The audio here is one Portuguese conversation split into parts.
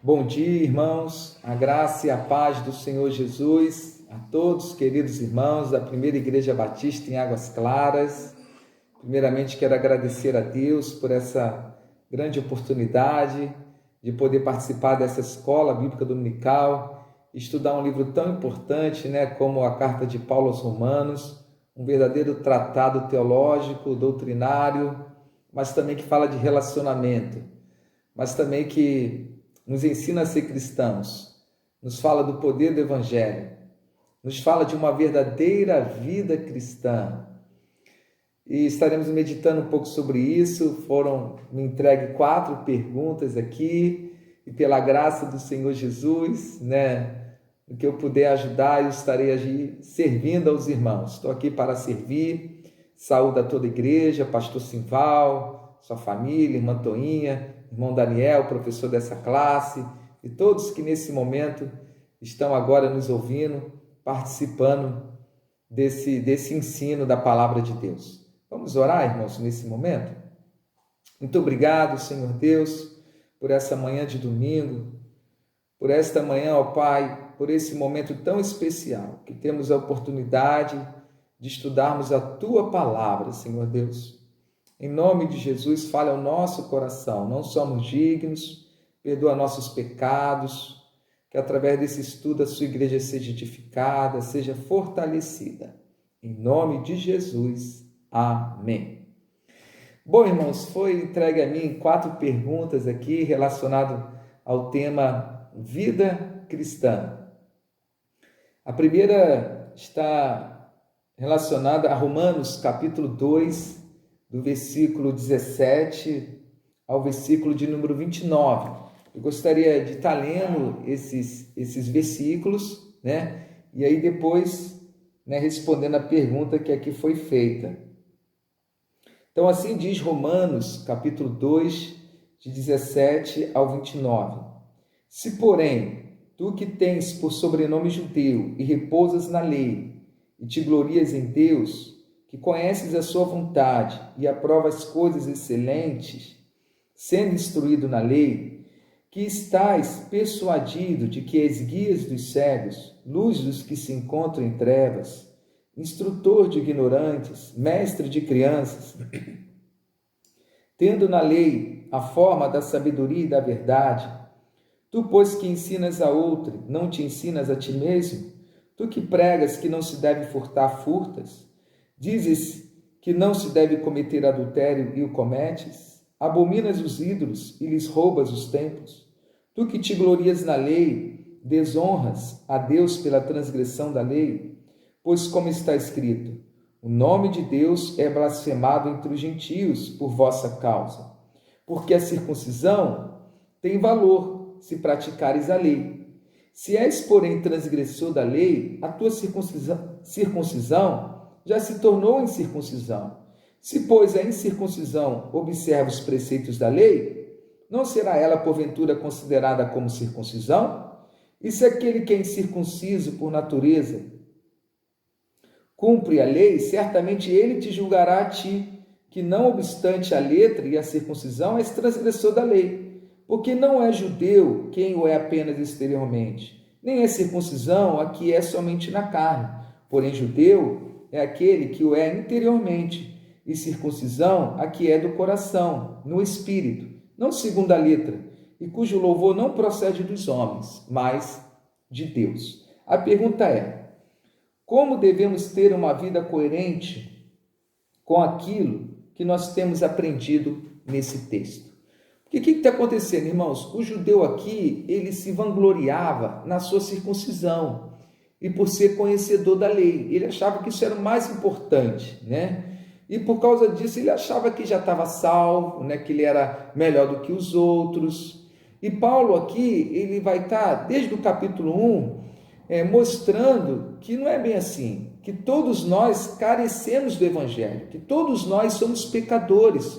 Bom dia, irmãos, a graça e a paz do Senhor Jesus, a todos, queridos irmãos da Primeira Igreja Batista em Águas Claras. Primeiramente, quero agradecer a Deus por essa grande oportunidade de poder participar dessa escola bíblica dominical, estudar um livro tão importante, como a Carta de Paulo aos Romanos, um verdadeiro tratado teológico, doutrinário, mas também que fala de relacionamento, mas também que nos ensina a ser cristãos, nos fala do poder do Evangelho, nos fala de uma verdadeira vida cristã. E estaremos meditando um pouco sobre isso. Foram me entregues 4 perguntas aqui, e pela graça do Senhor Jesus, no que eu puder ajudar, eu estarei aqui servindo aos irmãos. Estou aqui para servir. Saúde a toda a igreja, pastor Simval, sua família, irmã Toinha, irmão Daniel, professor dessa classe, e todos que nesse momento estão agora nos ouvindo, participando desse ensino da palavra de Deus. Vamos orar, irmãos, nesse momento? Muito obrigado, Senhor Deus, por essa manhã de domingo, por esta manhã, ó Pai, por esse momento tão especial, que temos a oportunidade de estudarmos a Tua palavra, Senhor Deus. Em nome de Jesus, fale ao nosso coração. Não somos dignos, perdoa nossos pecados, que através desse estudo a sua igreja seja edificada, seja fortalecida. Em nome de Jesus, amém. Bom, irmãos, foi entregue a mim 4 perguntas aqui relacionadas ao tema vida cristã. A primeira está relacionada a Romanos, capítulo 2, do versículo 17 ao versículo de número 29. Eu gostaria de estar lendo esses versículos, e aí depois, respondendo a pergunta que aqui foi feita. Então, assim diz Romanos, capítulo 2, de 17 ao 29. Se, porém, tu que tens por sobrenome judeu e repousas na lei, e te glorias em Deus, que conheces a sua vontade e aprovas coisas excelentes, sendo instruído na lei, que estás persuadido de que és guias dos cegos, luz dos que se encontram em trevas, instrutor de ignorantes, mestre de crianças, tendo na lei a forma da sabedoria e da verdade, tu, pois, que ensinas a outro, não te ensinas a ti mesmo? Tu que pregas que não se deve furtar, furtas? Dizes que não se deve cometer adultério e o cometes? Abominas os ídolos e lhes roubas os templos? Tu que te glorias na lei, desonras a Deus pela transgressão da lei? Pois como está escrito, o nome de Deus é blasfemado entre os gentios por vossa causa. Porque a circuncisão tem valor se praticares a lei. Se és, porém, transgressor da lei, a tua circuncisão já se tornou incircuncisão. Se, pois, a incircuncisão observa os preceitos da lei, não será ela, porventura, considerada como circuncisão? E se aquele que é incircunciso por natureza cumpre a lei, certamente ele te julgará a ti, que não obstante a letra e a circuncisão, és transgressor da lei. Porque não é judeu quem o é apenas exteriormente, nem é circuncisão a que é somente na carne, porém judeu é aquele que o é interiormente, e circuncisão a que é do coração, no espírito, não segundo a letra, e cujo louvor não procede dos homens, mas de Deus. A pergunta é: como devemos ter uma vida coerente com aquilo que nós temos aprendido nesse texto? Porque o que está acontecendo, irmãos? O judeu aqui, ele se vangloriava na sua circuncisão, e por ser conhecedor da lei, ele achava que isso era o mais importante, E por causa disso, ele achava que já estava salvo, que ele era melhor do que os outros. E Paulo aqui, ele vai estar, desde o capítulo 1, mostrando que não é bem assim, que todos nós carecemos do Evangelho, que todos nós somos pecadores.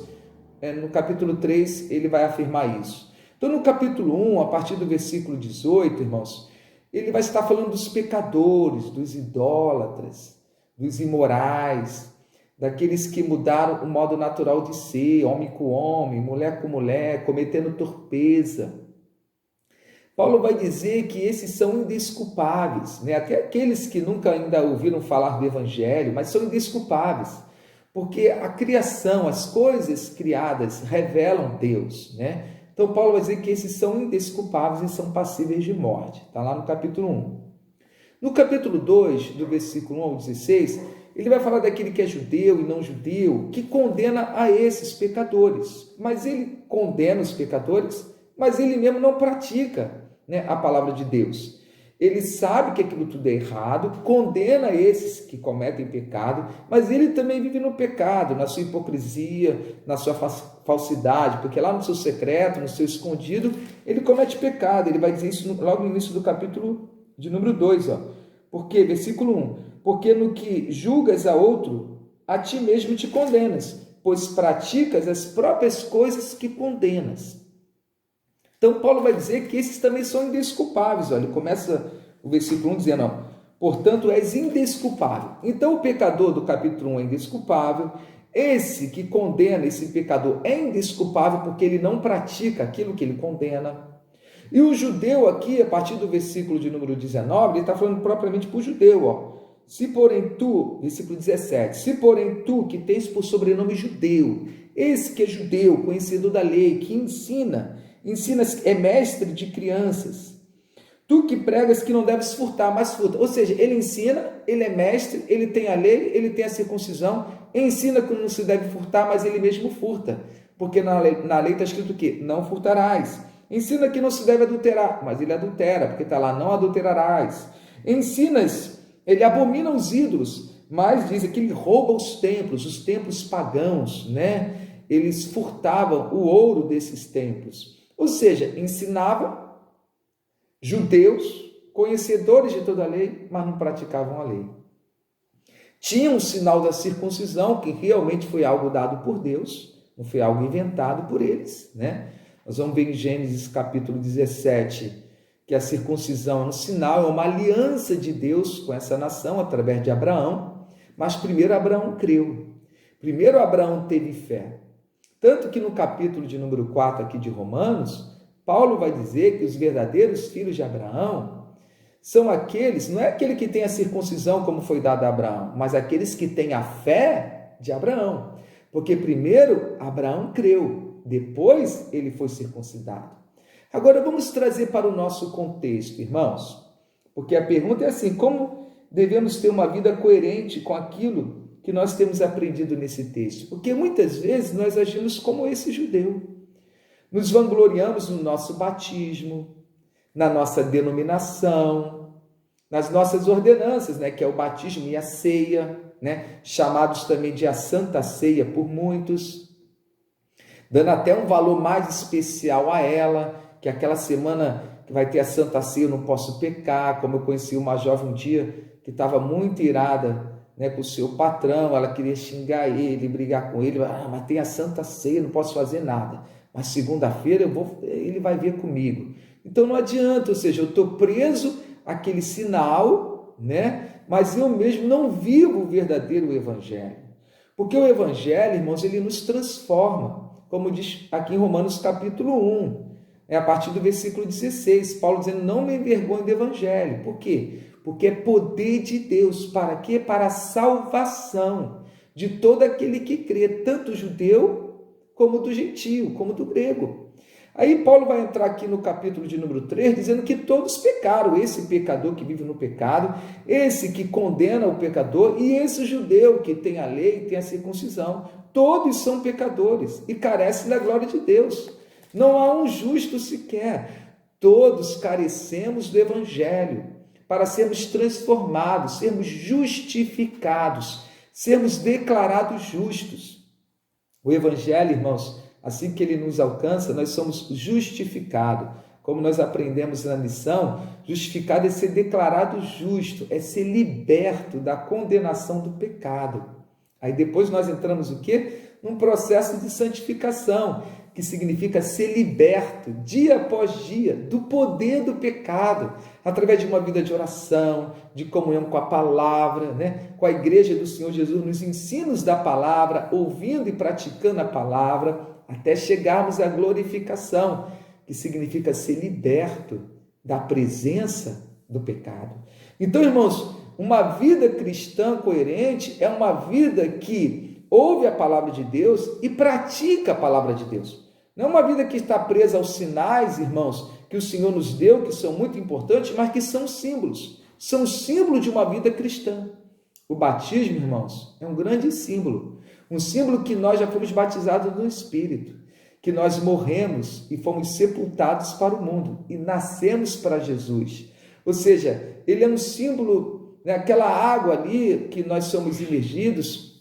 No capítulo 3, ele vai afirmar isso. Então, no capítulo 1, a partir do versículo 18, irmãos, ele vai estar falando dos pecadores, dos idólatras, dos imorais, daqueles que mudaram o modo natural de ser, homem com homem, mulher com mulher, cometendo torpeza. Paulo vai dizer que esses são indesculpáveis, né? Até aqueles que nunca ainda ouviram falar do Evangelho, mas são indesculpáveis, porque a criação, as coisas criadas revelam Deus, né? Então Paulo vai dizer que esses são indesculpáveis e são passíveis de morte. Está lá no capítulo 1. No capítulo 2, do versículo 1 ao 16, ele vai falar daquele que é judeu e não judeu, que condena a esses pecadores. Mas ele condena os pecadores, mas ele mesmo não pratica, né, a palavra de Deus. Ele sabe que aquilo tudo é errado, condena esses que cometem pecado, mas ele também vive no pecado, na sua hipocrisia, na sua falsidade, porque lá no seu secreto, no seu escondido, ele comete pecado. Ele vai dizer isso logo no início do capítulo de número 2, porque, versículo 1, porque no que julgas a outro, a ti mesmo te condenas, pois praticas as próprias coisas que condenas. Então, Paulo vai dizer que esses também são indesculpáveis. Olha, ele começa o versículo 1 dizendo, portanto, és indesculpável. Então, o pecador do capítulo 1 é indesculpável. Esse que condena esse pecador é indesculpável porque ele não pratica aquilo que ele condena. E o judeu aqui, a partir do versículo de número 19, ele está falando propriamente para o judeu, Se porém tu, versículo 17, se porém tu que tens por sobrenome judeu, esse que é judeu, conhecedor da lei, que ensina, é mestre de crianças, tu que pregas que não deves furtar, mas furta. Ou seja, ele ensina, ele é mestre, ele tem a lei, ele tem a circuncisão, ensina que não se deve furtar, mas ele mesmo furta. Porque na lei está escrito o quê? Não furtarás. Ensina que não se deve adulterar, mas ele adultera, porque está lá, não adulterarás. Ensinas, ele abomina os ídolos, mas diz que ele rouba os templos pagãos, né? Eles furtavam o ouro desses templos. Ou seja, ensinava judeus, conhecedores de toda a lei, mas não praticavam a lei. Tinham o sinal da circuncisão, que realmente foi algo dado por Deus, não foi algo inventado por eles, né? Nós vamos ver em Gênesis capítulo 17, que a circuncisão é um sinal, é uma aliança de Deus com essa nação, através de Abraão, mas primeiro Abraão creu, primeiro Abraão teve fé. Tanto que no capítulo de número 4 aqui de Romanos, Paulo vai dizer que os verdadeiros filhos de Abraão são aqueles, não é aquele que tem a circuncisão como foi dada a Abraão, mas aqueles que têm a fé de Abraão. Porque primeiro Abraão creu, depois ele foi circuncidado. Agora vamos trazer para o nosso contexto, irmãos, porque a pergunta é assim, como devemos ter uma vida coerente com aquilo que nós temos aprendido nesse texto? Porque muitas vezes nós agimos como esse judeu, nos vangloriamos no nosso batismo, na nossa denominação, nas nossas ordenanças, né, que é o batismo e a ceia, né, chamados também de a Santa Ceia por muitos, dando até um valor mais especial a ela, que aquela semana que vai ter a Santa Ceia eu não posso pecar, como eu conheci uma jovem um dia que estava muito irada, né, com o seu patrão, ela queria xingar ele, brigar com ele, mas tem a Santa Ceia, não posso fazer nada, mas segunda-feira ele vai vir comigo. Então não adianta, ou seja, eu estou preso àquele sinal, né, mas eu mesmo não vivo o verdadeiro evangelho, porque o evangelho, irmãos, ele nos transforma, como diz aqui em Romanos capítulo 1, a partir do versículo 16, Paulo dizendo, não me envergonhe do evangelho. Por quê? Porque é poder de Deus. Para quê? Para a salvação de todo aquele que crê, tanto do judeu, como do gentio, como do grego. Aí Paulo vai entrar aqui no capítulo de número 3, dizendo que todos pecaram, esse pecador que vive no pecado, esse que condena o pecador e esse judeu que tem a lei e tem a circuncisão. Todos são pecadores e carecem da glória de Deus. Não há um justo sequer. Todos carecemos do evangelho para sermos transformados, sermos justificados, sermos declarados justos. O evangelho, irmãos, assim que ele nos alcança, nós somos justificados. Como nós aprendemos na lição, justificado é ser declarado justo, é ser liberto da condenação do pecado. Aí depois nós entramos o quê? Num processo de santificação, que significa ser liberto, dia após dia, do poder do pecado, através de uma vida de oração, de comunhão com a palavra, né? Com a igreja do Senhor Jesus, nos ensinos da palavra, ouvindo e praticando a palavra, até chegarmos à glorificação, que significa ser liberto da presença do pecado. Então, irmãos, uma vida cristã coerente é uma vida que ouve a palavra de Deus e pratica a palavra de Deus. Não é uma vida que está presa aos sinais, irmãos, que o Senhor nos deu, que são muito importantes, mas que são símbolos. São símbolo de uma vida cristã. O batismo, irmãos, é um grande símbolo. Um símbolo que nós já fomos batizados no Espírito, que nós morremos e fomos sepultados para o mundo e nascemos para Jesus. Ou seja, ele é um símbolo, né, aquela água ali que nós somos imergidos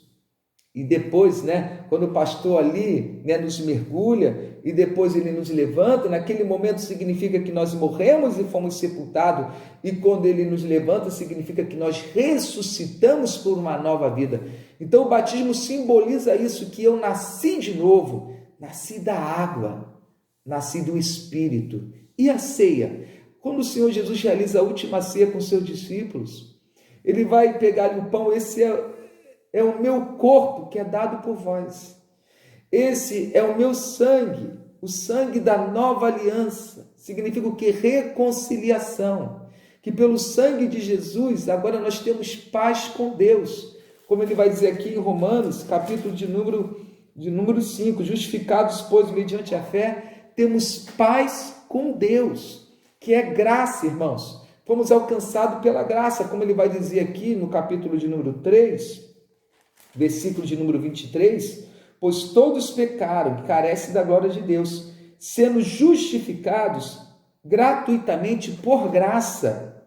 e depois, né, quando o pastor ali, né, nos mergulha e depois ele nos levanta, naquele momento significa que nós morremos e fomos sepultados, e quando ele nos levanta significa que nós ressuscitamos por uma nova vida. Então o batismo simboliza isso, que eu nasci de novo, nasci da água, nasci do Espírito. E a ceia? Quando o Senhor Jesus realiza a última ceia com seus discípulos, ele vai pegar o pão, esse é o meu corpo que é dado por vós. Esse é o meu sangue, o sangue da nova aliança. Significa o que? Reconciliação. Que pelo sangue de Jesus, agora nós temos paz com Deus. Como ele vai dizer aqui em Romanos, capítulo de número 5, justificados, pois, mediante a fé, temos paz com Deus, que é graça, irmãos. Fomos alcançados pela graça, como ele vai dizer aqui no capítulo de número 3, versículo de número 23, pois todos pecaram e carecem da glória de Deus, sendo justificados gratuitamente por graça,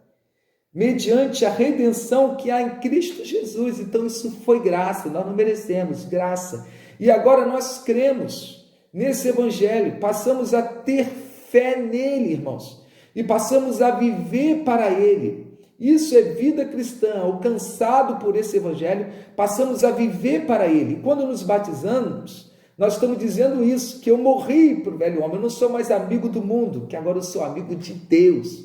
mediante a redenção que há em Cristo Jesus. Então isso foi graça, nós não merecemos, graça. E agora nós cremos nesse evangelho, passamos a ter fé nele, irmãos, e passamos a viver para ele. Isso é vida cristã, alcançado por esse evangelho, passamos a viver para ele. E quando nos batizamos, nós estamos dizendo isso, que eu morri para o velho homem, eu não sou mais amigo do mundo, que agora eu sou amigo de Deus.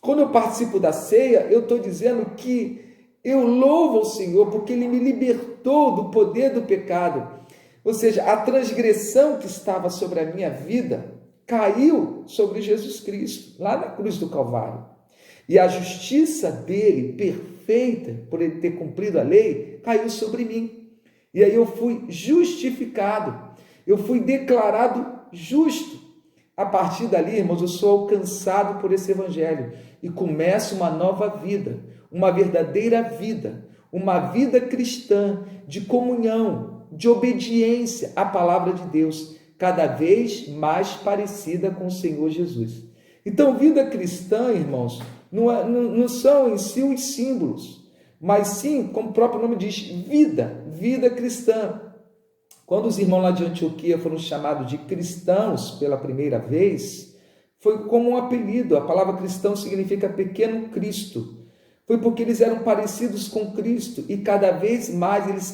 Quando eu participo da ceia, eu estou dizendo que eu louvo ao Senhor, porque ele me libertou do poder do pecado. Ou seja, a transgressão que estava sobre a minha vida caiu sobre Jesus Cristo, lá na cruz do Calvário. E a justiça dele, perfeita, por ele ter cumprido a lei, caiu sobre mim. E aí eu fui justificado, eu fui declarado justo. A partir dali, irmãos, eu sou alcançado por esse evangelho e começo uma nova vida, uma verdadeira vida, uma vida cristã de comunhão, de obediência à palavra de Deus, cada vez mais parecida com o Senhor Jesus. Então, vida cristã, irmãos, não são em si os símbolos, mas sim, como o próprio nome diz, vida cristã. Quando os irmãos lá de Antioquia foram chamados de cristãos pela primeira vez, foi como um apelido. A palavra cristão significa pequeno Cristo. Foi porque eles eram parecidos com Cristo e cada vez mais eles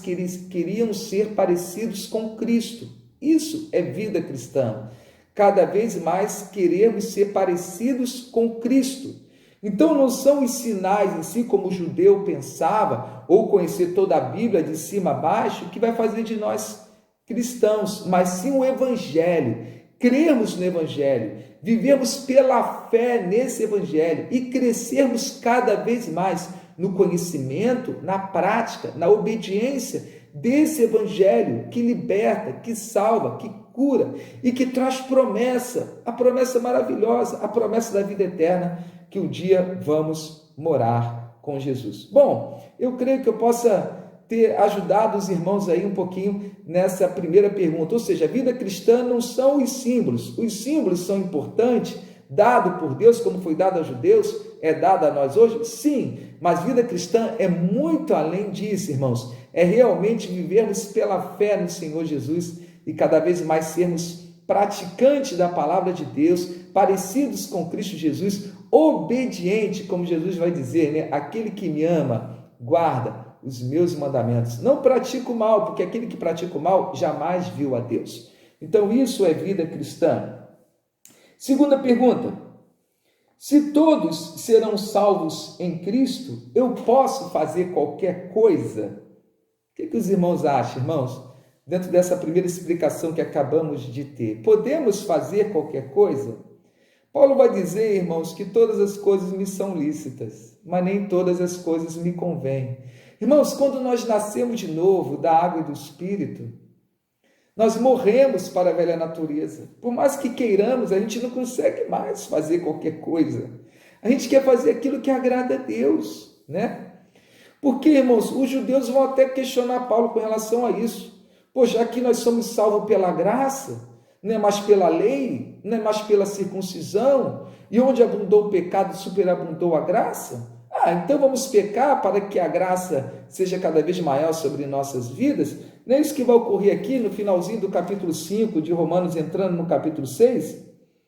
queriam ser parecidos com Cristo. Isso é vida cristã. Cada vez mais queremos ser parecidos com Cristo. Então não são os sinais em si, como o judeu pensava, ou conhecer toda a Bíblia de cima a baixo, que vai fazer de nós cristãos, mas sim o Evangelho. Crermos no Evangelho, vivemos pela fé nesse Evangelho e crescermos cada vez mais no conhecimento, na prática, na obediência desse Evangelho que liberta, que salva, que cura e que traz promessa, a promessa maravilhosa, a promessa da vida eterna, que um dia vamos morar com Jesus. Bom, eu creio que eu possa ter ajudado os irmãos aí um pouquinho nessa primeira pergunta, ou seja, a vida cristã não são os símbolos são importantes, dado por Deus, como foi dado aos judeus, é dado a nós hoje? Sim, mas vida cristã é muito além disso, irmãos, é realmente vivermos pela fé no Senhor Jesus e cada vez mais sermos praticantes da palavra de Deus, parecidos com Cristo Jesus, obediente, como Jesus vai dizer, né? Aquele que me ama, guarda os meus mandamentos. Não pratica o mal, porque aquele que pratica o mal jamais viu a Deus. Então isso é vida cristã. Segunda pergunta: se todos serão salvos em Cristo, eu posso fazer qualquer coisa? O que os irmãos acham, irmãos? Dentro dessa primeira explicação que acabamos de ter, podemos fazer qualquer coisa? Paulo vai dizer, irmãos, que todas as coisas me são lícitas, mas nem todas as coisas me convêm. Irmãos, quando nós nascemos de novo da água e do Espírito, nós morremos para a velha natureza. Por mais que queiramos, a gente não consegue mais fazer qualquer coisa. A gente quer fazer aquilo que agrada a Deus, né? Porque, irmãos, os judeus vão até questionar Paulo com relação a isso. Pô, já que nós somos salvos pela graça, não é mais pela lei, não é mais pela circuncisão, e onde abundou o pecado, superabundou a graça? Então vamos pecar para que a graça seja cada vez maior sobre nossas vidas? Não é isso que vai ocorrer aqui no finalzinho do capítulo 5 de Romanos, entrando no capítulo 6?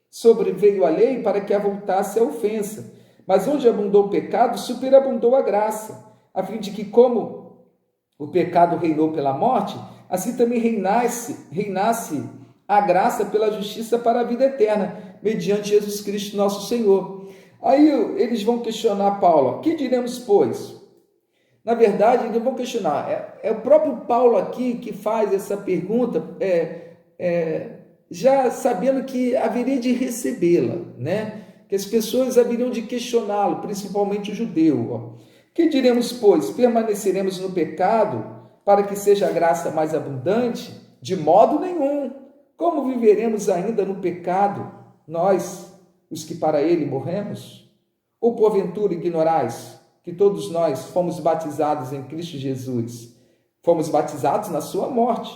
Sobreveio a lei para que avultasse a ofensa, mas onde abundou o pecado, superabundou a graça, a fim de que, como o pecado reinou pela morte, assim também reinasse a graça pela justiça para a vida eterna, mediante Jesus Cristo nosso Senhor. Aí eles vão questionar Paulo: que diremos, pois? Na verdade, eles vão questionar. É o próprio Paulo aqui que faz essa pergunta, já sabendo que haveria de recebê-la, né? Que as pessoas haveriam de questioná-lo, principalmente o judeu. Que diremos, pois? Permaneceremos no pecado para que seja a graça mais abundante? De modo nenhum. Como viveremos ainda no pecado, nós, os que para ele morremos? Ou porventura ignorais que todos nós fomos batizados em Cristo Jesus? Fomos batizados na sua morte.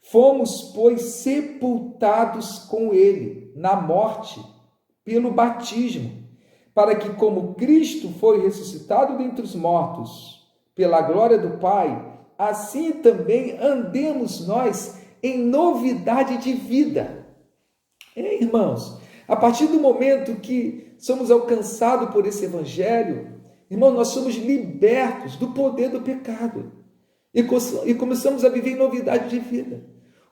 Fomos, pois, sepultados com ele na morte pelo batismo, para que, como Cristo foi ressuscitado dentre os mortos, pela glória do Pai, assim também andemos nós em novidade de vida. Irmãos, a partir do momento que somos alcançados por esse evangelho, irmãos, nós somos libertos do poder do pecado e começamos a viver em novidade de vida.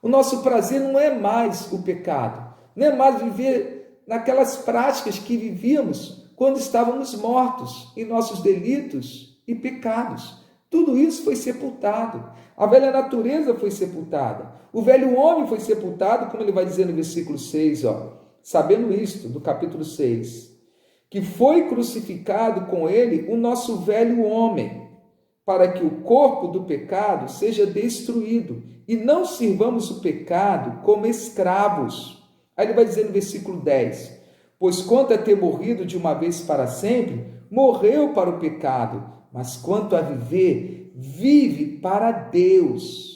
O nosso prazer não é mais o pecado, não é mais viver naquelas práticas que vivíamos quando estávamos mortos em nossos delitos e pecados. Tudo isso foi sepultado. A velha natureza foi sepultada. O velho homem foi sepultado, como ele vai dizer no versículo 6, sabendo isto, do capítulo 6, que foi crucificado com ele o nosso velho homem, para que o corpo do pecado seja destruído, e não sirvamos o pecado como escravos. Aí ele vai dizer no versículo 10, pois quanto a ter morrido de uma vez para sempre, morreu para o pecado, mas quanto a viver, vive para Deus.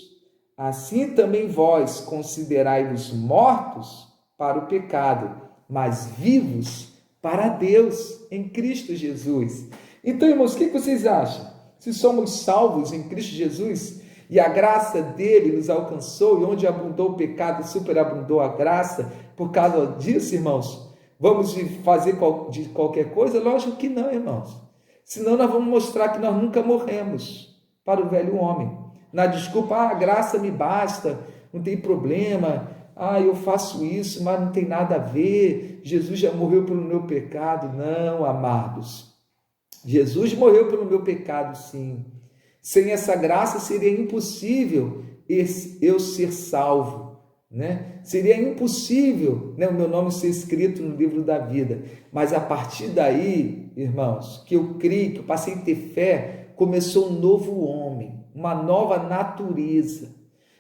Assim também vós considerai-vos mortos para o pecado, mas vivos para Deus em Cristo Jesus. Então, irmãos, o que vocês acham? Se somos salvos em Cristo Jesus e a graça dele nos alcançou, e onde abundou o pecado, superabundou a graça, por causa disso, irmãos, vamos fazer de qualquer coisa? Lógico que não, irmãos. Senão nós vamos mostrar que nós nunca morremos para o velho homem. Na desculpa, a graça me basta, não tem problema, eu faço isso, mas não tem nada a ver, Jesus já morreu pelo meu pecado. Não, amados, Jesus morreu pelo meu pecado, sim. Sem essa graça seria impossível eu ser salvo, né? Seria impossível, né, o meu nome ser escrito no livro da vida. Mas a partir daí, irmãos, que eu criei, que eu passei a ter fé, começou um novo homem, uma nova natureza.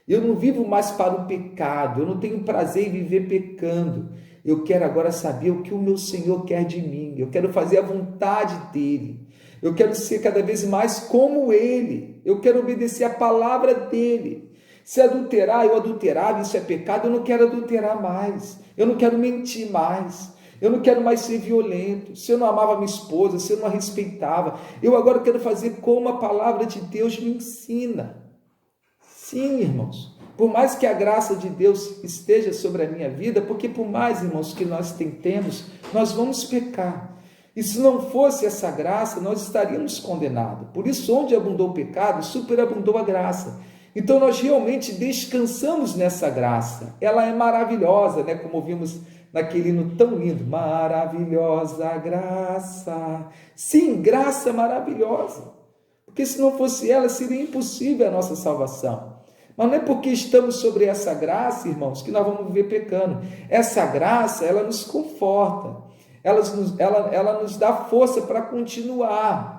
Eu não vivo mais para o pecado, eu não tenho prazer em viver pecando. Eu quero agora saber o que o meu Senhor quer de mim. Eu quero fazer a vontade dele. Eu quero ser cada vez mais como ele. Eu quero obedecer a palavra dele. Se adulterar, eu adulterava, isso é pecado, eu não quero adulterar mais. Eu não quero mentir mais. Eu não quero mais ser violento. Se eu não amava minha esposa, se eu não a respeitava, eu agora quero fazer como a palavra de Deus me ensina. Sim, irmãos. Por mais que a graça de Deus esteja sobre a minha vida, porque por mais, irmãos, que nós tentemos, nós vamos pecar. E se não fosse essa graça, nós estaríamos condenados. Por isso, onde abundou o pecado, superabundou a graça. Então, nós realmente descansamos nessa graça. Ela é maravilhosa, né? Como vimos naquele hino tão lindo. Maravilhosa graça. Sim, graça maravilhosa. Porque se não fosse ela, seria impossível a nossa salvação. Mas não é porque estamos sobre essa graça, irmãos, que nós vamos viver pecando. Essa graça, ela nos conforta. ela nos dá força para continuar.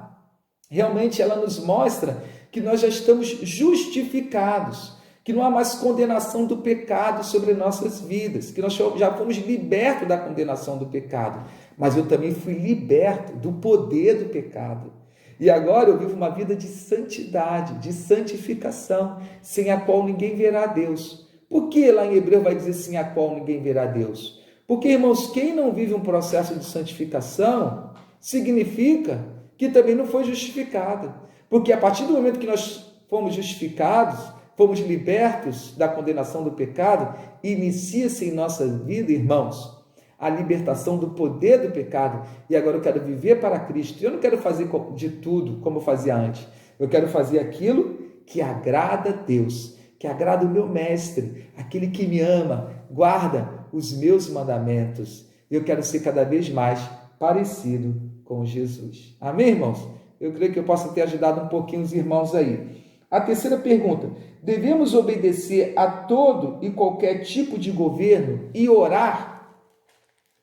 Realmente ela nos mostra que nós já estamos justificados, que não há mais condenação do pecado sobre nossas vidas, que nós já fomos libertos da condenação do pecado, mas eu também fui liberto do poder do pecado. E agora eu vivo uma vida de santidade, de santificação, sem a qual ninguém verá a Deus. Por que lá em Hebreu vai dizer sem a qual ninguém verá a Deus? Porque, irmãos, quem não vive um processo de santificação, significa que também não foi justificado. Porque a partir do momento que nós fomos justificados, fomos libertos da condenação do pecado, inicia-se em nossa vida, irmãos, a libertação do poder do pecado. E agora eu quero viver para Cristo. Eu não quero fazer de tudo como eu fazia antes. Eu quero fazer aquilo que agrada a Deus, que agrada o meu mestre, aquele que me ama, guarda os meus mandamentos. Eu quero ser cada vez mais parecido com Jesus. Amém, irmãos? Eu creio que eu possa ter ajudado um pouquinho os irmãos aí. A terceira pergunta: devemos obedecer a todo e qualquer tipo de governo e orar?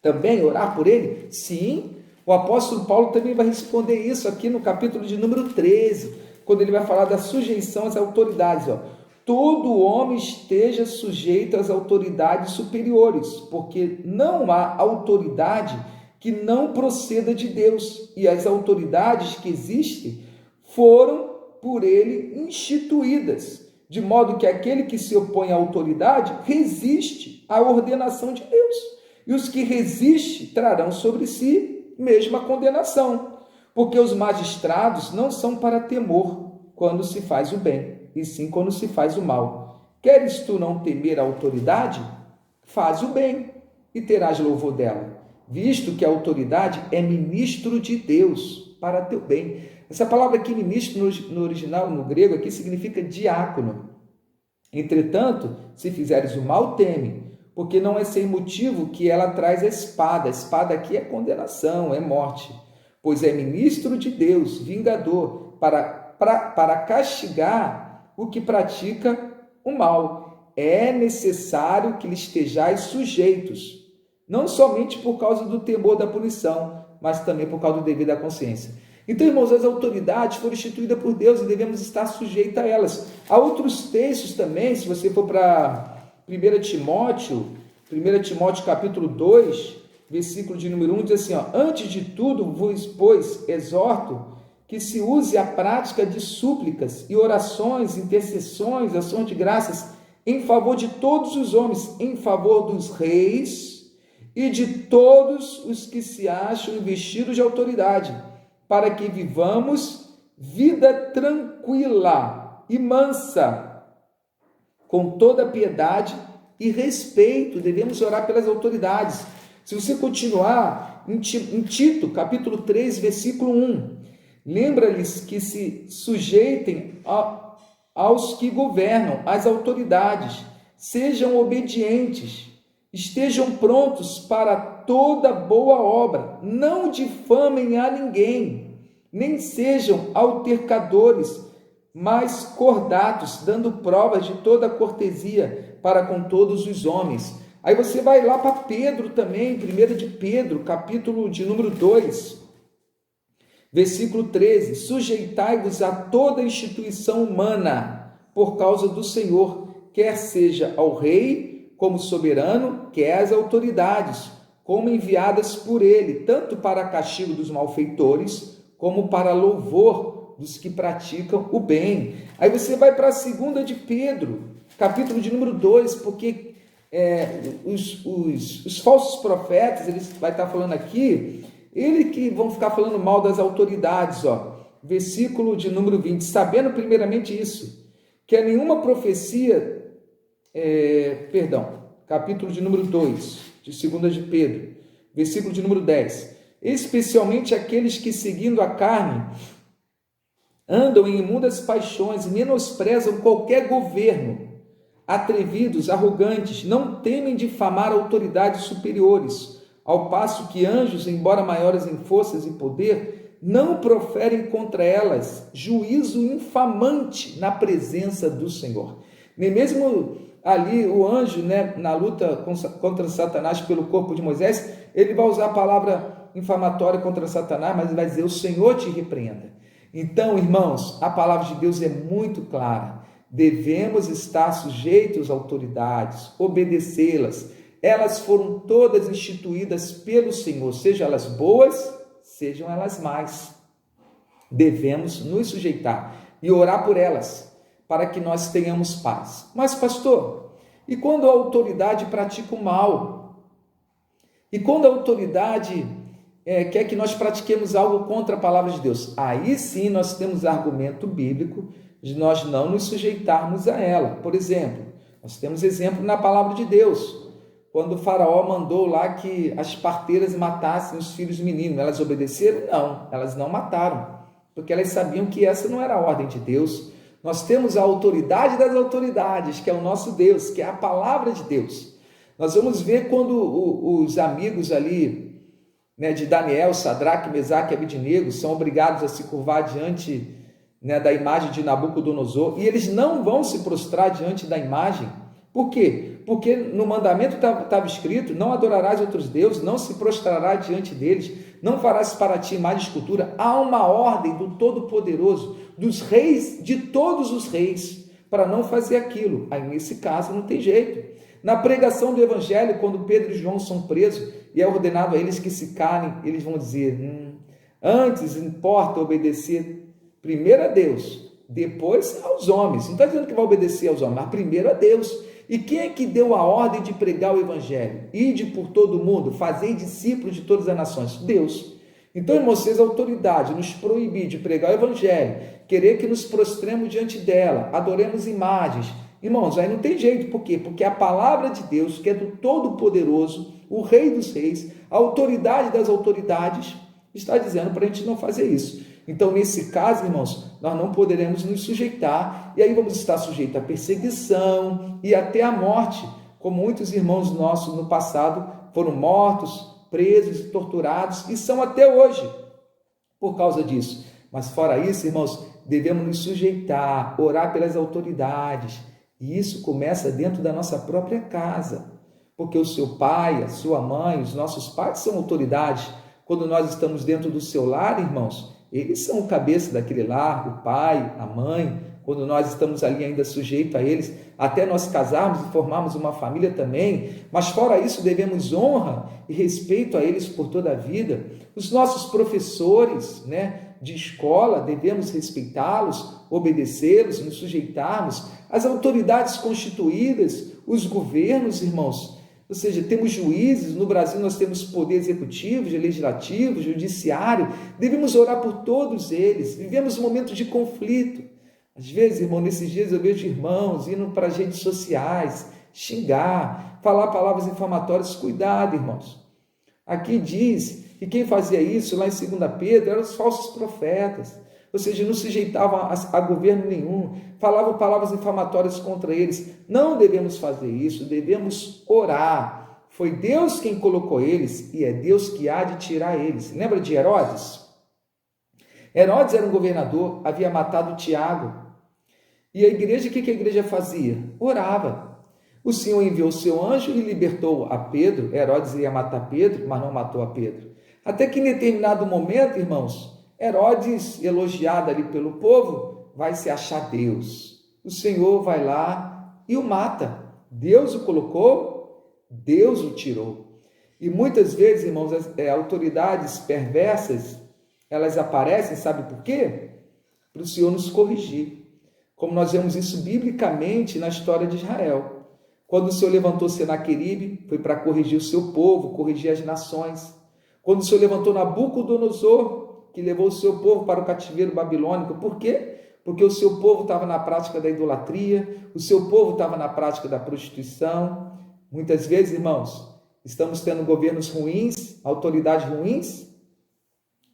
Também orar por ele? Sim. O apóstolo Paulo também vai responder isso aqui no capítulo de número 13, quando ele vai falar da sujeição às autoridades. Todo homem esteja sujeito às autoridades superiores, porque não há autoridade que não proceda de Deus, e as autoridades que existem foram por ele instituídas, de modo que aquele que se opõe à autoridade resiste à ordenação de Deus. E os que resistem trarão sobre si mesma condenação, porque os magistrados não são para temor quando se faz o bem, e sim quando se faz o mal. Queres tu não temer a autoridade? Faz o bem e terás louvor dela, visto que a autoridade é ministro de Deus para teu bem. Essa palavra aqui, ministro, no original, no grego, aqui significa diácono. Entretanto, se fizeres o mal, teme, porque não é sem motivo que ela traz a espada. A espada aqui é condenação, é morte, pois é ministro de Deus, vingador, para castigar o que pratica o mal. É necessário que lhe estejais sujeitos, não somente por causa do temor da punição, mas também por causa do dever da consciência. Então, irmãos, as autoridades foram instituídas por Deus e devemos estar sujeitos a elas. Há outros textos também, se você for para 1 Timóteo capítulo 2, versículo de número 1, diz assim, antes de tudo vos, pois, exorto que se use a prática de súplicas e orações, intercessões, ações de graças, em favor de todos os homens, em favor dos reis e de todos os que se acham investidos de autoridade, para que vivamos vida tranquila e mansa, com toda piedade e respeito. Devemos orar pelas autoridades. Se você continuar em Tito, capítulo 3, versículo 1, lembra-lhes que se sujeitem aos que governam, às autoridades, sejam obedientes, estejam prontos para toda boa obra, não difamem a ninguém, nem sejam altercadores, mas cordatos, dando provas de toda cortesia para com todos os homens. Aí você vai lá para Pedro também, 1 de Pedro, capítulo de número 2, versículo 13, sujeitai-vos a toda instituição humana por causa do Senhor, quer seja ao rei como soberano, quer às autoridades, como enviadas por ele, tanto para castigo dos malfeitores, como para louvor dos que praticam o bem. Aí você vai para a 2 de Pedro, capítulo de número 2, porque os falsos profetas, eles vai estar falando aqui, eles que vão ficar falando mal das autoridades, versículo de número 20, sabendo primeiramente isso, que a nenhuma profecia, capítulo de número 2, de 2 de Pedro, versículo de número 10, especialmente aqueles que, seguindo a carne, andam em imundas paixões e menosprezam qualquer governo, atrevidos, arrogantes, não temem difamar autoridades superiores, ao passo que anjos, embora maiores em forças e poder, não proferem contra elas juízo infamante na presença do Senhor. Nem mesmo ali o anjo, né, na luta contra Satanás pelo corpo de Moisés, ele vai usar a palavra infamatória contra Satanás, mas ele vai dizer: o Senhor te repreenda. Então, irmãos, a palavra de Deus é muito clara. Devemos estar sujeitos às autoridades, obedecê-las. Elas foram todas instituídas pelo Senhor, sejam elas boas, sejam elas más. Devemos nos sujeitar e orar por elas, para que nós tenhamos paz. Mas, pastor, e quando a autoridade pratica o mal? E quando a autoridade quer que nós pratiquemos algo contra a palavra de Deus? Aí sim nós temos argumento bíblico de nós não nos sujeitarmos a ela. Por exemplo, nós temos exemplo na palavra de Deus. Quando o faraó mandou lá que as parteiras matassem os filhos meninos, elas obedeceram? Não, elas não mataram, porque elas sabiam que essa não era a ordem de Deus. Nós temos a autoridade das autoridades, que é o nosso Deus, que é a palavra de Deus. Nós vamos ver quando os amigos ali, né, de Daniel, Sadraque, Mesaque e Abednego são obrigados a se curvar diante, né, da imagem de Nabucodonosor, e eles não vão se prostrar diante da imagem. Por quê? Porque no mandamento estava escrito: não adorarás outros deuses, não se prostrarás diante deles, não farás para ti imagem de escultura. Há uma ordem do Todo-Poderoso, dos reis, de todos os reis, para não fazer aquilo. Aí nesse caso não tem jeito. Na pregação do evangelho, quando Pedro e João são presos e é ordenado a eles que se calem, eles vão dizer: antes importa obedecer primeiro a Deus, depois aos homens. Não está dizendo que vai obedecer aos homens, mas primeiro a Deus. E quem é que deu a ordem de pregar o evangelho? Ide por todo o mundo, fazei discípulos de todas as nações. Deus. Então, irmãos, se a autoridade nos proibir de pregar o evangelho, querer que nos prostremos diante dela, adoremos imagens, irmãos, aí não tem jeito. Por quê? Porque a palavra de Deus, que é do Todo-Poderoso, o Rei dos Reis, a autoridade das autoridades, está dizendo para a gente não fazer isso. Então, nesse caso, irmãos, nós não poderemos nos sujeitar, e aí vamos estar sujeitos à perseguição e até à morte, como muitos irmãos nossos no passado foram mortos, presos e torturados, e são até hoje por causa disso. Mas fora isso, irmãos, devemos nos sujeitar, orar pelas autoridades, e isso começa dentro da nossa própria casa, porque o seu pai, a sua mãe, os nossos pais são autoridades. Quando nós estamos dentro do seu lar, irmãos, eles são o cabeça daquele lar, o pai, a mãe. Quando nós estamos ali ainda sujeitos a eles, até nós casarmos e formarmos uma família também, mas fora isso devemos honra e respeito a eles por toda a vida. Os nossos professores, né, de escola, devemos respeitá-los, obedecê-los, nos sujeitarmos. As autoridades constituídas, os governos, irmãos, ou seja, temos juízes, no Brasil nós temos poder executivo, legislativo, judiciário, devemos orar por todos eles. Vivemos um momento de conflito. Às vezes, irmão, nesses dias eu vejo irmãos indo para as redes sociais, xingar, falar palavras infamatórias. Cuidado, irmãos. Aqui diz que quem fazia isso, lá em 2 Pedro, eram os falsos profetas. Ou seja, não se sujeitavam a governo nenhum, falavam palavras infamatórias contra eles. Não devemos fazer isso, devemos orar. Foi Deus quem colocou eles e é Deus que há de tirar eles. Lembra de Herodes? Herodes era um governador, havia matado Tiago. E a igreja, o que a igreja fazia? Orava. O Senhor enviou o seu anjo e libertou a Pedro. Herodes ia matar Pedro, mas não matou a Pedro. Até que em determinado momento, irmãos, Herodes, elogiado ali pelo povo, vai se achar Deus. O Senhor vai lá e o mata. Deus o colocou, Deus o tirou. E muitas vezes, irmãos, as autoridades perversas, elas aparecem, sabe por quê? Para o Senhor nos corrigir. Como nós vemos isso biblicamente na história de Israel. Quando o Senhor levantou Senaqueribe, foi para corrigir o seu povo, corrigir as nações. Quando o Senhor levantou Nabucodonosor, que levou o seu povo para o cativeiro babilônico. Por quê? Porque o seu povo estava na prática da idolatria, o seu povo estava na prática da prostituição. Muitas vezes, irmãos, estamos tendo governos ruins, autoridades ruins,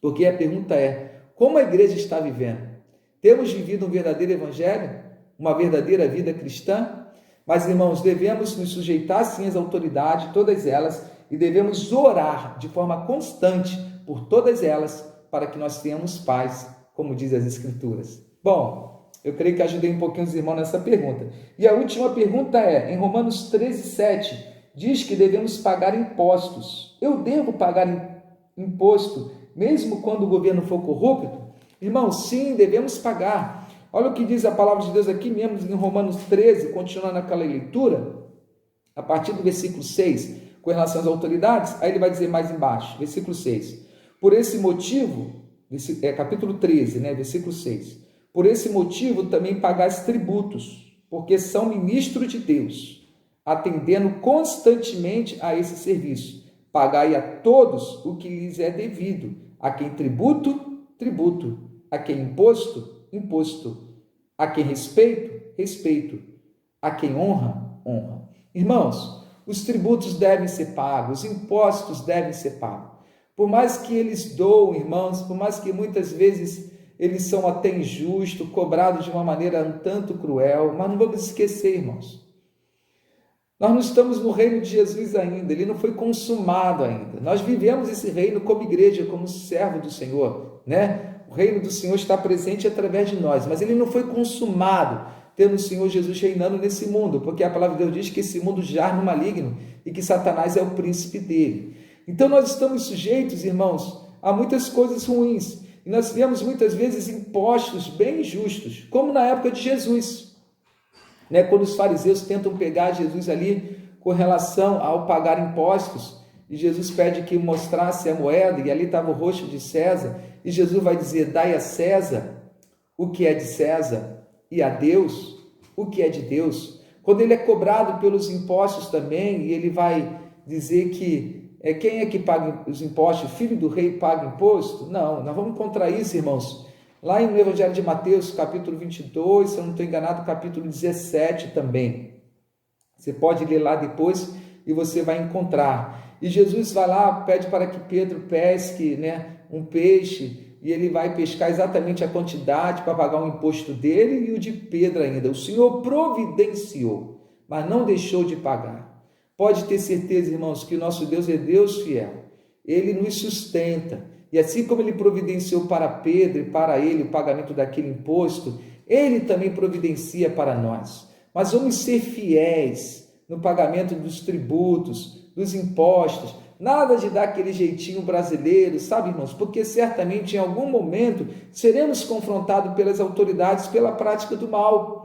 porque a pergunta é: como a igreja está vivendo? Temos vivido um verdadeiro evangelho? Uma verdadeira vida cristã? Mas, irmãos, devemos nos sujeitar sim às autoridades, todas elas, e devemos orar de forma constante por todas elas, para que nós tenhamos paz, como diz as Escrituras. Bom, Eu creio que ajudei um pouquinho os irmãos nessa pergunta. E a última pergunta é, em Romanos 13, 7, diz que devemos pagar impostos. Eu devo pagar imposto, mesmo quando o governo for corrupto? Irmão, sim, devemos pagar. Olha o que diz a palavra de Deus aqui mesmo em Romanos 13, continuando aquela leitura, a partir do versículo 6, com relação às autoridades, aí ele vai dizer mais embaixo, versículo 6. Por esse motivo, capítulo 13, versículo 6. Por esse motivo também pagais tributos, porque são ministros de Deus, atendendo constantemente a esse serviço. Pagai a todos o que lhes é devido, a quem tributo, tributo, a quem imposto, imposto, a quem respeito, respeito, a quem honra, honra. Irmãos, os tributos devem ser pagos, os impostos devem ser pagos. Por mais que eles doam, irmãos, por mais que muitas vezes eles são até injustos, cobrados de uma maneira um tanto cruel, mas não vamos esquecer, irmãos, nós não estamos no reino de Jesus ainda, ele não foi consumado ainda. Nós vivemos esse reino como igreja, como servo do Senhor, O reino do Senhor está presente através de nós, mas ele não foi consumado, tendo o Senhor Jesus reinando nesse mundo, porque a palavra de Deus diz que esse mundo jaz no maligno e que Satanás é o príncipe dele. Então nós estamos sujeitos, irmãos, a muitas coisas ruins, e nós vemos muitas vezes impostos bem injustos, como na época de Jesus, quando os fariseus tentam pegar Jesus ali com relação ao pagar impostos, e Jesus pede que mostrasse a moeda, e ali estava o rosto de César, e Jesus vai dizer, dai a César o que é de César, e a Deus o que é de Deus. Quando ele é cobrado pelos impostos também, e ele vai dizer que quem é que paga os impostos? O filho do rei paga imposto? Não, nós vamos encontrar isso, irmãos, lá no Evangelho de Mateus, capítulo 22, se eu não estou enganado, capítulo 17 também. Você pode ler lá depois e você vai encontrar. E Jesus vai lá, pede para que Pedro pesque um peixe, e ele vai pescar exatamente a quantidade para pagar o imposto dele e o de Pedro ainda. O Senhor providenciou, mas não deixou de pagar. Pode ter certeza, irmãos, que o nosso Deus é Deus fiel. Ele nos sustenta. E assim como ele providenciou para Pedro e para ele o pagamento daquele imposto, ele também providencia para nós. Mas vamos ser fiéis no pagamento dos tributos, dos impostos. Nada de dar aquele jeitinho brasileiro, sabe, irmãos? Porque certamente em algum momento seremos confrontados pelas autoridades pela prática do mal.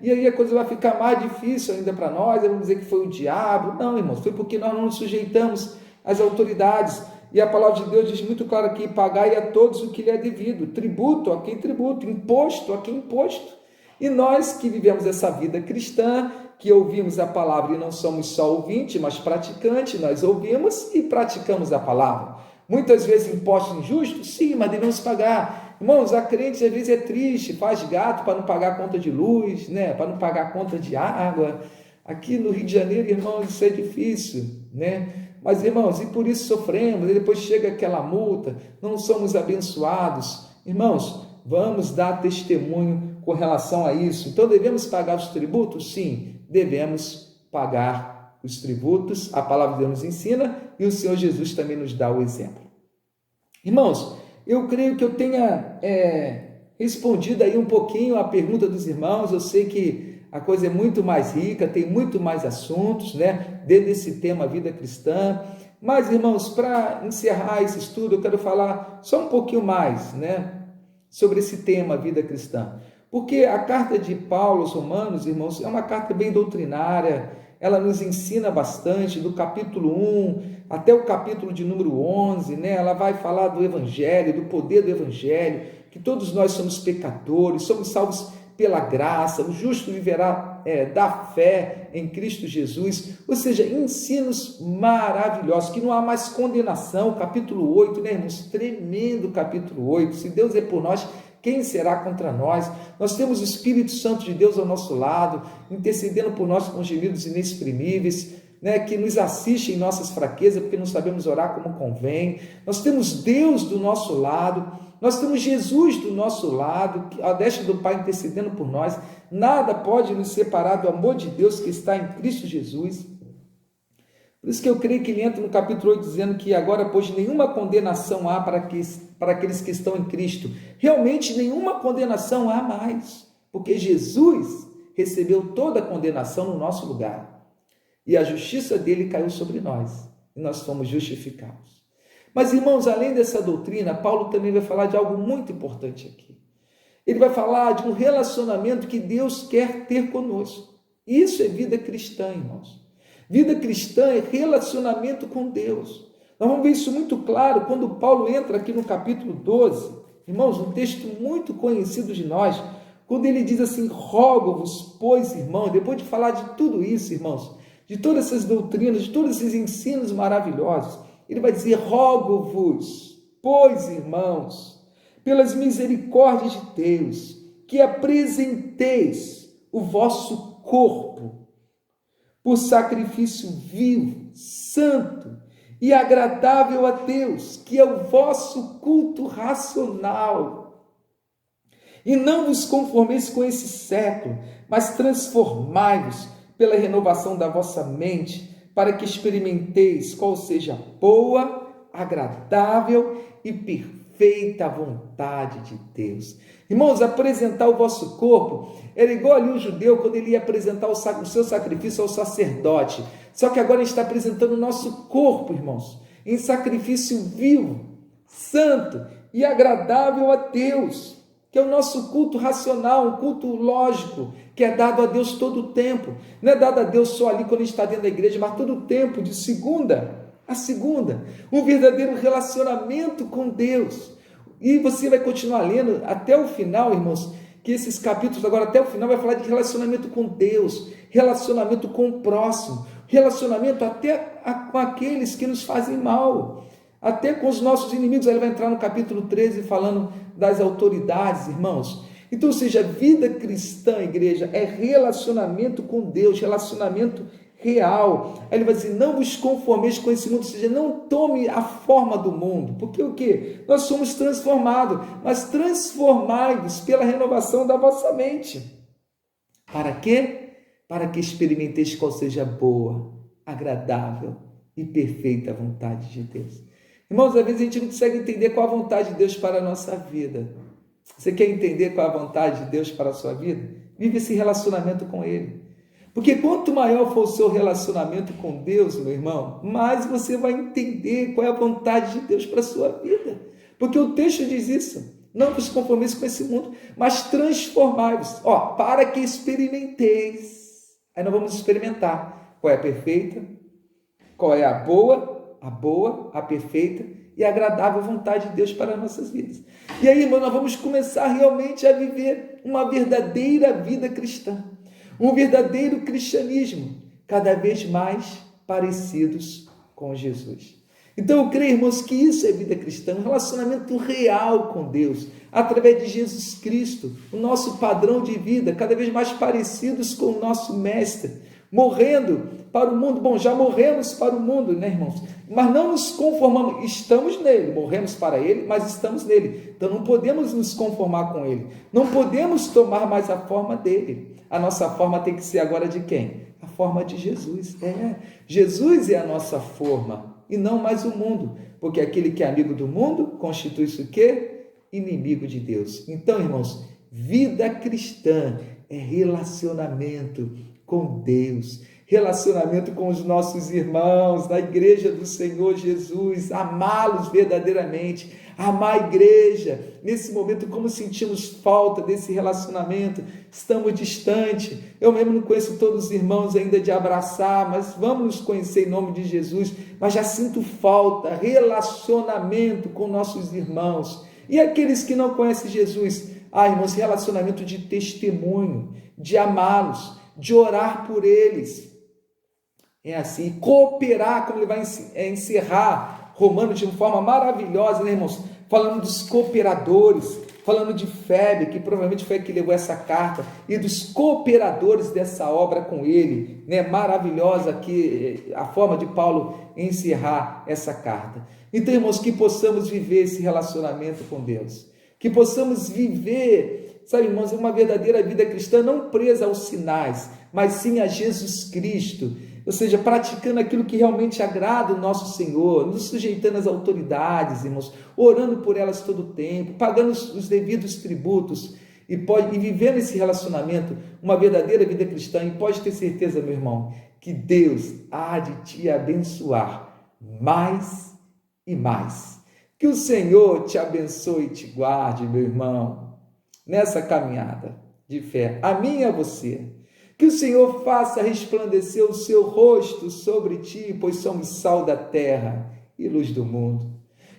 E aí a coisa vai ficar mais difícil ainda para nós, vamos dizer que foi o diabo. Não, irmãos, foi porque nós não nos sujeitamos às autoridades. E a palavra de Deus diz muito claro aqui, pagai a todos o que lhe é devido, tributo a quem tributo, imposto a quem imposto. E nós que vivemos essa vida cristã, que ouvimos a palavra e não somos só ouvinte, mas praticante, nós ouvimos e praticamos a palavra. Muitas vezes impostos injustos, sim, mas devemos pagar. Irmãos, a crente às vezes é triste, faz gato para não pagar a conta de luz, para não pagar a conta de água. Aqui no Rio de Janeiro, irmãos, isso é difícil, Mas, irmãos, e por isso sofremos, e depois chega aquela multa, não somos abençoados. Irmãos, vamos dar testemunho com relação a isso. Então, devemos pagar os tributos? Sim, devemos pagar os tributos. A palavra de Deus nos ensina e o Senhor Jesus também nos dá o exemplo. Irmãos, eu creio que eu tenha respondido aí um pouquinho a pergunta dos irmãos. Eu sei que a coisa é muito mais rica, tem muito mais assuntos, dentro desse tema vida cristã. Mas, irmãos, para encerrar esse estudo, eu quero falar só um pouquinho mais, sobre esse tema vida cristã. Porque a carta de Paulo aos Romanos, irmãos, é uma carta bem doutrinária, ela nos ensina bastante, do capítulo 1 até o capítulo de número 11, ela vai falar do Evangelho, do poder do Evangelho, que todos nós somos pecadores, somos salvos pela graça, o justo viverá da fé em Cristo Jesus, ou seja, ensinos maravilhosos, que não há mais condenação, capítulo 8, irmãos, tremendo capítulo 8, se Deus é por nós, quem será contra nós? Nós temos o Espírito Santo de Deus ao nosso lado, intercedendo por nós com gemidos inexprimíveis, que nos assiste em nossas fraquezas, porque não sabemos orar como convém. Nós temos Deus do nosso lado, nós temos Jesus do nosso lado, à destra do Pai intercedendo por nós. Nada pode nos separar do amor de Deus que está em Cristo Jesus. Por isso que eu creio que ele entra no capítulo 8 dizendo que agora, pois, nenhuma condenação há para aqueles que estão em Cristo. Realmente, nenhuma condenação há mais. porque Jesus recebeu toda a condenação no nosso lugar e a justiça dele caiu sobre nós e nós fomos justificados. Mas, irmãos, além dessa doutrina, Paulo também vai falar de algo muito importante aqui. Ele vai falar de um relacionamento que Deus quer ter conosco. Isso é vida cristã, irmãos. Vida cristã é relacionamento com Deus. Nós vamos ver isso muito claro quando Paulo entra aqui no capítulo 12. Irmãos, um texto muito conhecido de nós, quando ele diz assim: rogo-vos, pois, irmãos, depois de falar de tudo isso, irmãos, de todas essas doutrinas, de todos esses ensinos maravilhosos, ele vai dizer: rogo-vos, pois, irmãos, pelas misericórdias de Deus, que apresenteis o vosso corpo por sacrifício vivo, santo e agradável a Deus, que é o vosso culto racional. E não vos conformeis com esse século, mas transformai-vos pela renovação da vossa mente, para que experimenteis qual seja a boa, agradável e perfeita vontade de Deus. Irmãos, apresentar o vosso corpo era igual ali o judeu quando ele ia apresentar o seu sacrifício ao sacerdote. Só que agora ele está apresentando o nosso corpo, irmãos, em sacrifício vivo, santo e agradável a Deus, que é o nosso culto racional, um culto lógico, que é dado a Deus todo o tempo. Não é dado a Deus só ali quando a gente está dentro da igreja, mas todo o tempo, de segunda a segunda. Um verdadeiro relacionamento com Deus. E você vai continuar lendo até o final, irmãos, que esses capítulos agora até o final vai falar de relacionamento com Deus, relacionamento com o próximo, relacionamento até com aqueles que nos fazem mal, até com os nossos inimigos. Ele vai entrar no capítulo 13 falando das autoridades, irmãos. Então, ou seja, vida cristã, igreja, é relacionamento com Deus, relacionamento real. Aí ele vai dizer: não vos conformeis com esse mundo, ou seja, não tome a forma do mundo, porque o quê? Nós somos transformados, mas transformai-vos pela renovação da vossa mente. Para quê? Para que experimenteis qual seja a boa, agradável e perfeita vontade de Deus. Irmãos, às vezes a gente não consegue entender qual a vontade de Deus para a nossa vida. Você quer entender qual a vontade de Deus para a sua vida? Vive esse relacionamento com Ele. Porque quanto maior for o seu relacionamento com Deus, meu irmão, mais você vai entender qual é a vontade de Deus para a sua vida. Porque o texto diz isso: não vos conformeis com esse mundo, mas transformai-vos, para que experimenteis. Aí nós vamos experimentar qual é a perfeita, qual é a boa, a perfeita e agradável vontade de Deus para as nossas vidas. E aí, irmão, nós vamos começar realmente a viver uma verdadeira vida cristã, um verdadeiro cristianismo, cada vez mais parecidos com Jesus. Então eu creio, irmãos, que isso é vida cristã, um relacionamento real com Deus, através de Jesus Cristo, o nosso padrão de vida, cada vez mais parecidos com o nosso Mestre, morrendo para o mundo. Bom, já morremos para o mundo, né, irmãos? Mas não nos conformamos, estamos nele, morremos para ele, mas estamos nele. Então não podemos nos conformar com ele, não podemos tomar mais a forma dele. A nossa forma tem que ser agora de quem? A forma de Jesus. Jesus é a nossa forma e não mais o mundo, porque aquele que é amigo do mundo constitui-se o quê? Inimigo de Deus. Então, irmãos, vida cristã é relacionamento com Deus, relacionamento com os nossos irmãos, na igreja do Senhor Jesus, amá-los verdadeiramente, amar a igreja. Nesse momento, como sentimos falta desse relacionamento, estamos distantes. Eu mesmo não conheço todos os irmãos ainda de abraçar, mas vamos nos conhecer em nome de Jesus. Mas já sinto falta, relacionamento com nossos irmãos. E aqueles que não conhecem Jesus? Irmãos, relacionamento de testemunho, de amá-los, de orar por eles. É assim, cooperar, como ele vai encerrar Romanos de uma forma maravilhosa, né, irmãos? Falando dos cooperadores, falando de Febe, que provavelmente foi a que levou essa carta, e dos cooperadores dessa obra com ele, né? Maravilhosa aqui a forma de Paulo encerrar essa carta. Então, irmãos, que possamos viver esse relacionamento com Deus, que possamos viver, sabe, irmãos, uma verdadeira vida cristã, não presa aos sinais, mas sim a Jesus Cristo, ou seja, praticando aquilo que realmente agrada o nosso Senhor, nos sujeitando às autoridades, irmãos, orando por elas todo o tempo, pagando os devidos tributos. e viver nesse relacionamento uma verdadeira vida cristã. E pode ter certeza, meu irmão, que Deus há de te abençoar mais e mais. Que o Senhor te abençoe e te guarde, meu irmão, nessa caminhada de fé, a mim e a você. Que o Senhor faça resplandecer o seu rosto sobre ti, pois somos sal da terra e luz do mundo.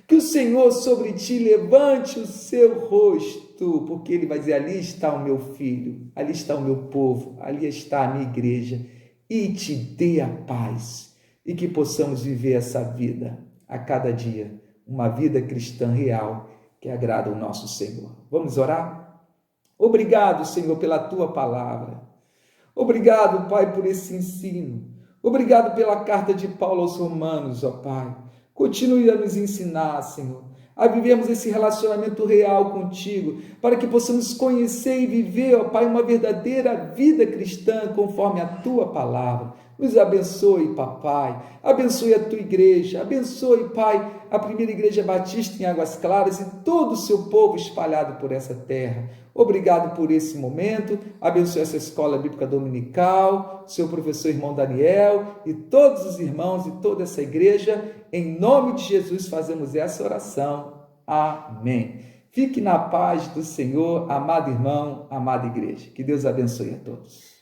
Que o Senhor sobre ti levante o seu rosto, porque Ele vai dizer, ali está o meu filho, ali está o meu povo, ali está a minha igreja, e te dê a paz, e que possamos viver essa vida a cada dia, uma vida cristã real, que agrada ao nosso Senhor. Vamos orar? Obrigado, Senhor, pela Tua palavra. Obrigado, Pai, por esse ensino. Obrigado pela carta de Paulo aos Romanos, ó Pai. Continue a nos ensinar, Senhor, a vivermos esse relacionamento real contigo, para que possamos conhecer e viver, ó Pai, uma verdadeira vida cristã conforme a Tua palavra. Nos abençoe, Papai, abençoe a Tua igreja, abençoe, Pai, a primeira igreja batista em Águas Claras e todo o seu povo espalhado por essa terra. Obrigado por esse momento, abençoe essa escola bíblica dominical, seu professor irmão Daniel e todos os irmãos e toda essa igreja. Em nome de Jesus fazemos essa oração. Amém. Fique na paz do Senhor, amado irmão, amada igreja. Que Deus abençoe a todos.